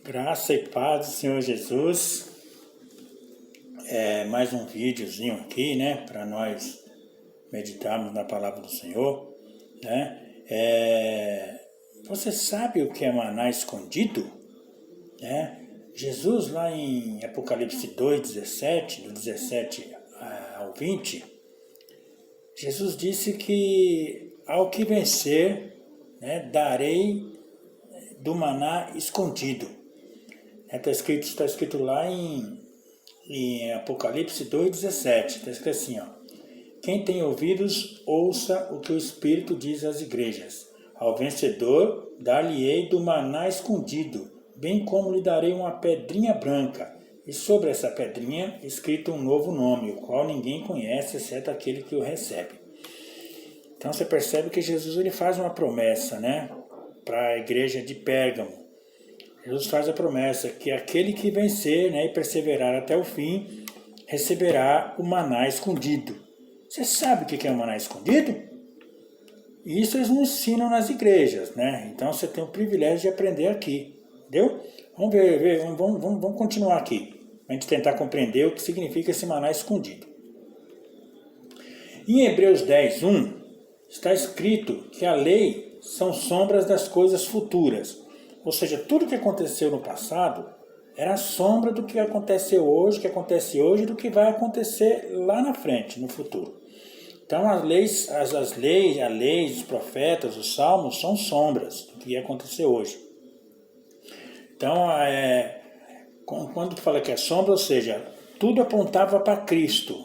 Graça e paz do Senhor Jesus. Mais um videozinho aqui, né, para nós meditarmos na palavra do Senhor, né? Você sabe o que é maná escondido, né? Jesus lá em Apocalipse 2:17, do 17 ao 20, Jesus disse que ao que vencer, né, darei do maná escondido. Está escrito lá em Apocalipse 2:17, está escrito assim, ó: quem tem ouvidos, ouça o que o Espírito diz às igrejas. Ao vencedor, dar-lhe-ei do maná escondido, bem como lhe darei uma pedrinha branca, e sobre essa pedrinha escrito um novo nome, o qual ninguém conhece, exceto aquele que o recebe. Então você percebe que Jesus ele faz uma promessa, né, para a igreja de Pérgamo. Jesus faz a promessa que aquele que vencer, né, e perseverar até o fim, receberá o maná escondido. Você sabe o que é o maná escondido? Isso eles não ensinam nas igrejas, né? Então você tem o privilégio de aprender aqui, entendeu? Vamos continuar aqui, para a gente tentar compreender o que significa esse maná escondido. Em Hebreus 10:1, está escrito que a lei são sombras das coisas futuras. Ou seja, tudo que aconteceu no passado era a sombra do que acontece hoje, e do que vai acontecer lá na frente, no futuro. Então a lei, os profetas, os salmos são sombras do que ia acontecer hoje. Então, quando fala que é sombra, ou seja, tudo apontava para Cristo,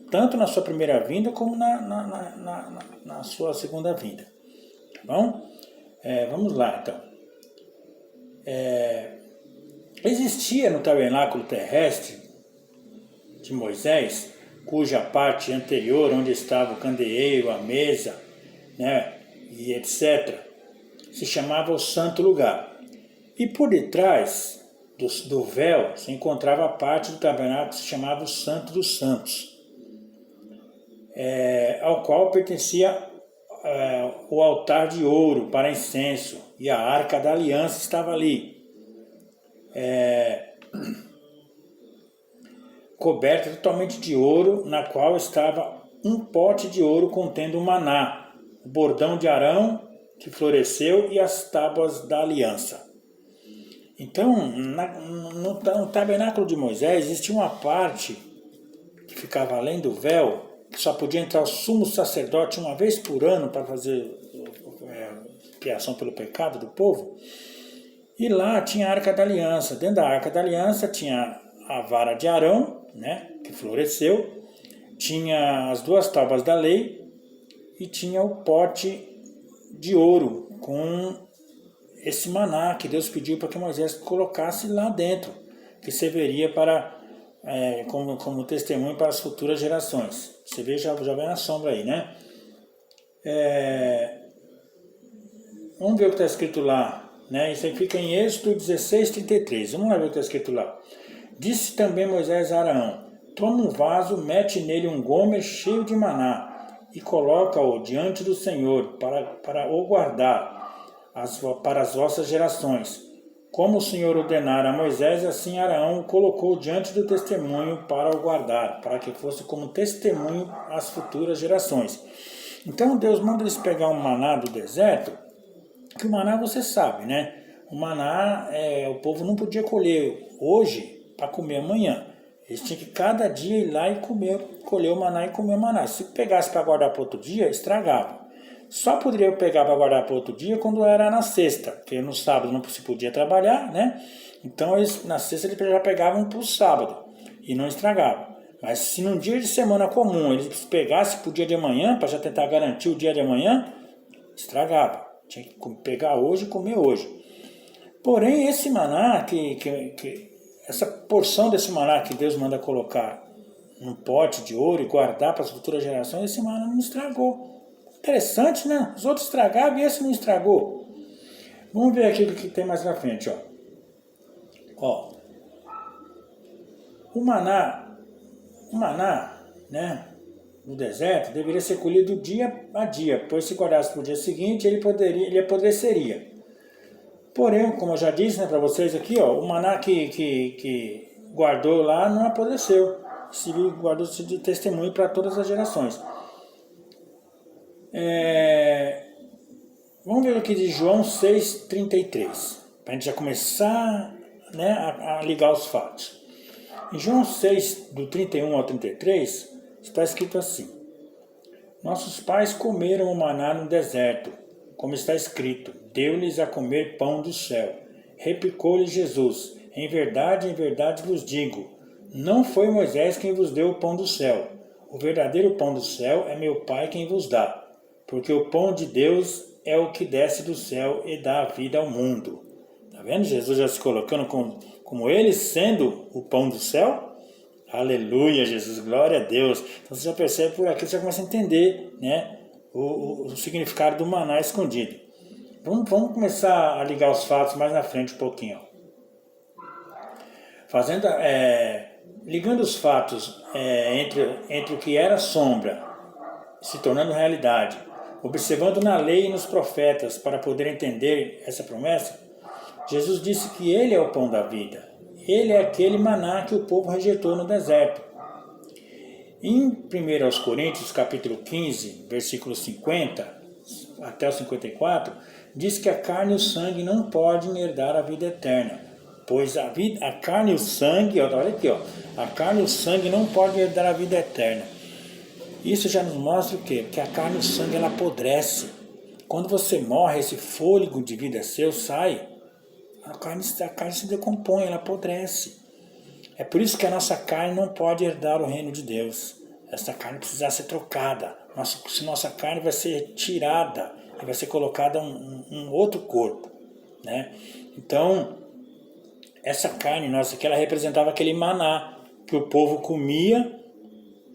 tanto na sua primeira vinda como na sua segunda vinda. Tá bom? Vamos lá, então. Existia no tabernáculo terrestre de Moisés, cuja parte anterior, onde estava o candeeiro, a mesa, né, e etc., se chamava o Santo Lugar. E por detrás do véu se encontrava a parte do tabernáculo que se chamava o Santo dos Santos, ao qual pertencia o altar de ouro para incenso, e a arca da aliança estava ali, coberta totalmente de ouro, na qual estava um pote de ouro contendo o maná, o bordão de Arão que floresceu e as tábuas da aliança. Então, no tabernáculo de Moisés existia uma parte que ficava além do véu, que só podia entrar o sumo sacerdote uma vez por ano para fazer expiação pelo pecado do povo. E lá tinha a Arca da Aliança. Dentro da Arca da Aliança tinha a vara de Arão, né, que floresceu, tinha as duas tábuas da lei e tinha o pote de ouro com esse maná que Deus pediu para que Moisés colocasse lá dentro, que serviria para como testemunho para as futuras gerações. Você vê, já vem na sombra aí, né? Vamos ver o que está escrito lá, né? Isso aí fica em Êxodo 16:33. Vamos lá ver o que está escrito lá. Disse também Moisés a Arão: toma um vaso, mete nele um gomer cheio de maná e coloca-o diante do Senhor para o guardar para as vossas gerações. Como o Senhor ordenara a Moisés, assim Arão o colocou diante do testemunho para o guardar, para que fosse como testemunho às futuras gerações. Então Deus manda eles pegar um maná do deserto, que o maná você sabe, né? O maná, o povo não podia colher hoje para comer amanhã. Eles tinham que cada dia ir lá e colher o maná e comer o maná. Se pegasse para guardar para outro dia, estragava. Só poderia pegar para guardar para outro dia quando era na sexta, porque no sábado não se podia trabalhar, né? Então na sexta eles já pegavam para o sábado e não estragavam. Mas se num dia de semana comum eles pegassem para o dia de amanhã, para já tentar garantir o dia de amanhã, estragava. Tinha que pegar hoje e comer hoje. Porém, esse maná, essa porção desse maná que Deus manda colocar num pote de ouro e guardar para as futuras gerações, esse maná não estragou. Interessante, né? Os outros estragavam e esse não estragou. Vamos ver aqui o que tem mais na frente, ó. O maná, né, no deserto, deveria ser colhido dia a dia, pois se guardasse para o dia seguinte, ele apodreceria. Porém, como eu já disse, né, para vocês aqui, ó, o maná que guardou lá não apodreceu. Se guardou-se de testemunho para todas as gerações. Vamos ver aqui de João 6,33, para a gente já começar, né, a ligar os fatos. Em João 6, do 31 ao 33, está escrito assim: nossos pais comeram o maná no deserto, como está escrito, deu-lhes a comer pão do céu. Replicou-lhe Jesus: em verdade vos digo, não foi Moisés quem vos deu o pão do céu. O verdadeiro pão do céu é meu Pai quem vos dá, porque o pão de Deus é o que desce do céu e dá a vida ao mundo. Está vendo? Jesus já se colocando como ele sendo o pão do céu. Aleluia, Jesus, glória a Deus. Então você já percebe por aqui, você já começa a entender, né, o significado do maná escondido. Vamos começar a ligar os fatos mais na frente um pouquinho. Ligando os fatos entre o que era sombra, se tornando realidade, observando na lei e nos profetas para poder entender essa promessa, Jesus disse que ele é o pão da vida. Ele é aquele maná que o povo rejeitou no deserto. Em 1 Coríntios, capítulo 15, versículo 50 até o 54, diz que a carne e o sangue não podem herdar a vida eterna. Pois a carne e o sangue, olha aqui, ó, a carne e o sangue não podem herdar a vida eterna. Isso já nos mostra o quê? Que a carne e o sangue ela apodrece. Quando você morre, esse fôlego de vida seu sai. A carne se decompõe, ela apodrece. É por isso que a nossa carne não pode herdar o reino de Deus. Essa carne precisa ser trocada. Nossa carne vai ser tirada e vai ser colocada um outro corpo, né? Então, essa carne nossa aqui, ela representava aquele maná que o povo comia,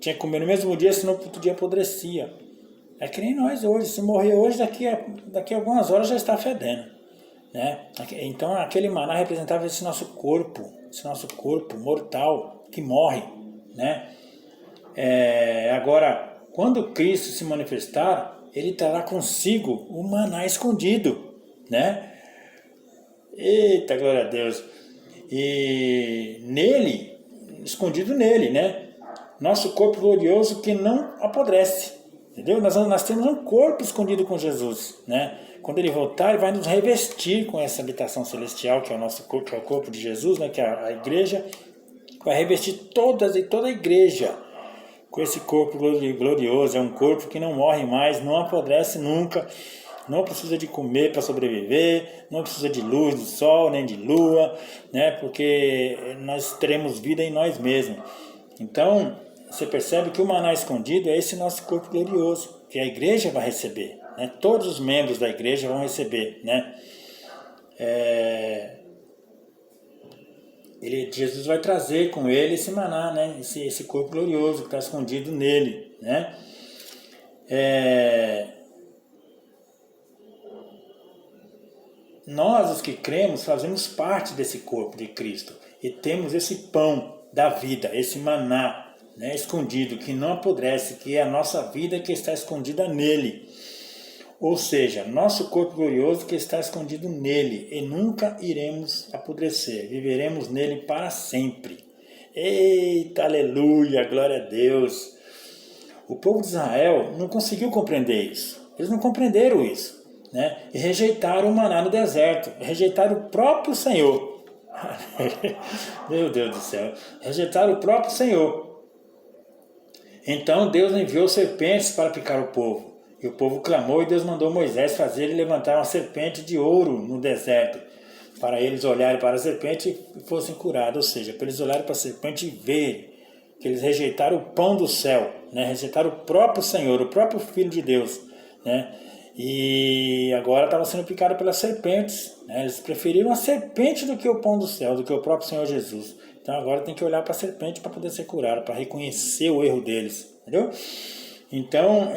tinha que comer no mesmo dia, senão no outro dia apodrecia. É que nem nós hoje. Se morrer hoje, daqui a algumas horas já está fedendo. Né? Então aquele maná representava esse nosso corpo mortal que morre, né? Agora, quando Cristo se manifestar, ele trará consigo o maná escondido, né? Eita, glória a Deus! E nele, escondido nele, né? Nosso corpo glorioso que não apodrece, entendeu? Nós temos um corpo escondido com Jesus, né? Quando ele voltar, ele vai nos revestir com essa habitação celestial, que é o nosso corpo, que é o corpo de Jesus, né, que é a igreja. Vai revestir toda a igreja com esse corpo glorioso. É um corpo que não morre mais, não apodrece nunca, não precisa de comer para sobreviver, não precisa de luz do sol, nem de lua, né, porque nós teremos vida em nós mesmos. Então, você percebe que o maná escondido é esse nosso corpo glorioso, que a igreja vai receber. Né? Todos os membros da igreja vão receber, né? Jesus vai trazer com ele esse maná, né? Esse corpo glorioso que está escondido nele, né? Nós, os que cremos, fazemos parte desse corpo de Cristo e temos esse pão da vida, esse maná, né, escondido, que não apodrece, que é a nossa vida que está escondida nele. Ou seja, nosso corpo glorioso que está escondido nele e nunca iremos apodrecer, viveremos nele para sempre. Eita, aleluia, glória a Deus! O povo de Israel não conseguiu compreender isso, eles não compreenderam isso, né? E rejeitaram o maná no deserto, rejeitaram o próprio Senhor. Meu Deus do céu, rejeitaram o próprio Senhor. Então Deus enviou serpentes para picar o povo. E o povo clamou e Deus mandou Moisés fazer ele levantar uma serpente de ouro no deserto, para eles olharem para a serpente e fossem curados. Ou seja, para eles olharem para a serpente e verem que eles rejeitaram o pão do céu, né? Rejeitaram o próprio Senhor, o próprio Filho de Deus, né? E agora estava sendo picado pelas serpentes, né? Eles preferiram a serpente do que o pão do céu, do que o próprio Senhor Jesus. Então agora tem que olhar para a serpente para poder ser curado, para reconhecer o erro deles, entendeu? Então,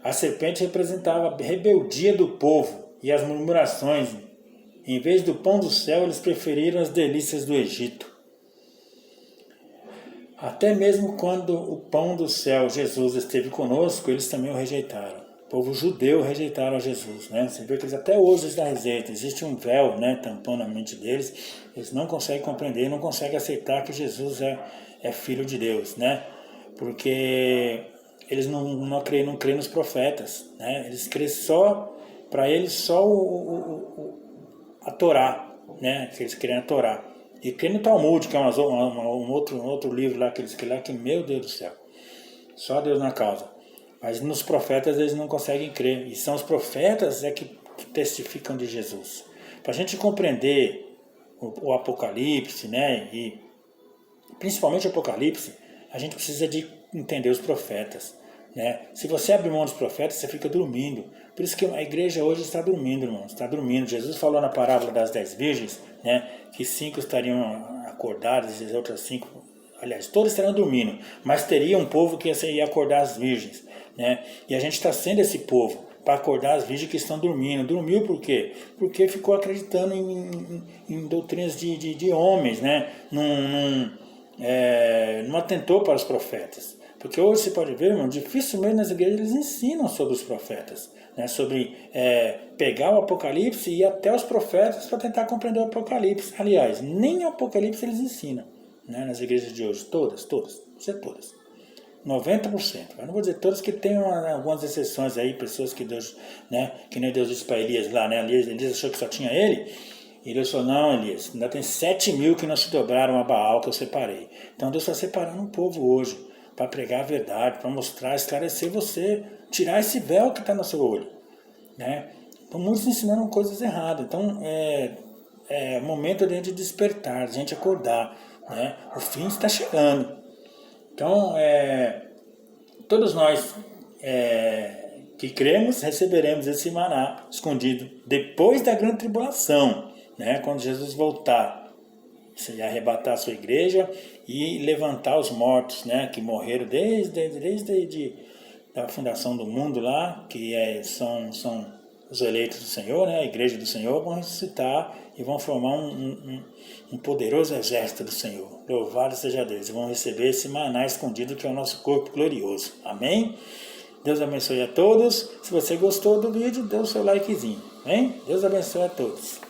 a serpente representava a rebeldia do povo e as murmurações. Em vez do pão do céu, eles preferiram as delícias do Egito. Até mesmo quando o pão do céu, Jesus, esteve conosco, eles também o rejeitaram. O povo judeu rejeitaram a Jesus, né? Você vê que eles até hoje eles dão receita, existe um véu, né, tampando a mente deles, eles não conseguem compreender, não conseguem aceitar que Jesus é filho de Deus, né? Porque eles não creem nos profetas, né? Eles creem só, para eles só a Torá, né? Que eles creem a Torá. E creem no Talmud, que é um outro livro lá que eles creem lá, que meu Deus do céu, só Deus na causa. Mas nos profetas eles não conseguem crer. E são os profetas que testificam de Jesus. Para a gente compreender o Apocalipse, né? E principalmente o Apocalipse, a gente precisa de entender os profetas, né? Se você abrir mão dos profetas, você fica dormindo. Por isso que a igreja hoje está dormindo, irmãos. Está dormindo. Jesus falou na parábola das 10 virgens, né? Que 5 estariam acordadas e as outras 5... Aliás, todos estarão dormindo, mas teria um povo que ia acordar as virgens, né? E a gente está sendo esse povo para acordar as virgens que estão dormindo. Dormiu por quê? Porque ficou acreditando em doutrinas de homens, né? Não atentou para os profetas. Porque hoje você pode ver, irmão, dificilmente nas igrejas eles ensinam sobre os profetas, né? Sobre pegar o Apocalipse e ir até os profetas para tentar compreender o Apocalipse. Aliás, nem o Apocalipse eles ensinam, né? Nas igrejas de hoje, todas, você todas. 90%. Eu não vou dizer todas, que tem algumas exceções aí, pessoas que Deus, né? Que nem Deus disse para Elias lá, né? Elias achou que só tinha ele. E Deus falou, não, Elias, ainda tem 7.000 que não se dobraram a Baal que eu separei. Então Deus está separando um povo hoje para pregar a verdade, para mostrar, esclarecer você, tirar esse véu que está no seu olho, né? Então muitos ensinando coisas erradas. Então é momento de a gente despertar, de a gente acordar, né? O fim está chegando. Então todos nós que cremos receberemos esse maná escondido depois da grande tribulação, né? Quando Jesus voltar, se arrebatar a sua igreja e levantar os mortos, né? Que morreram desde a fundação do mundo lá, que são os eleitos do Senhor, né? A igreja do Senhor, vão ressuscitar e vão formar um poderoso exército do Senhor. Louvado seja Deus. E vão receber esse maná escondido que é o nosso corpo glorioso. Amém? Deus abençoe a todos. Se você gostou do vídeo, dê o seu likezinho. Amém? Deus abençoe a todos.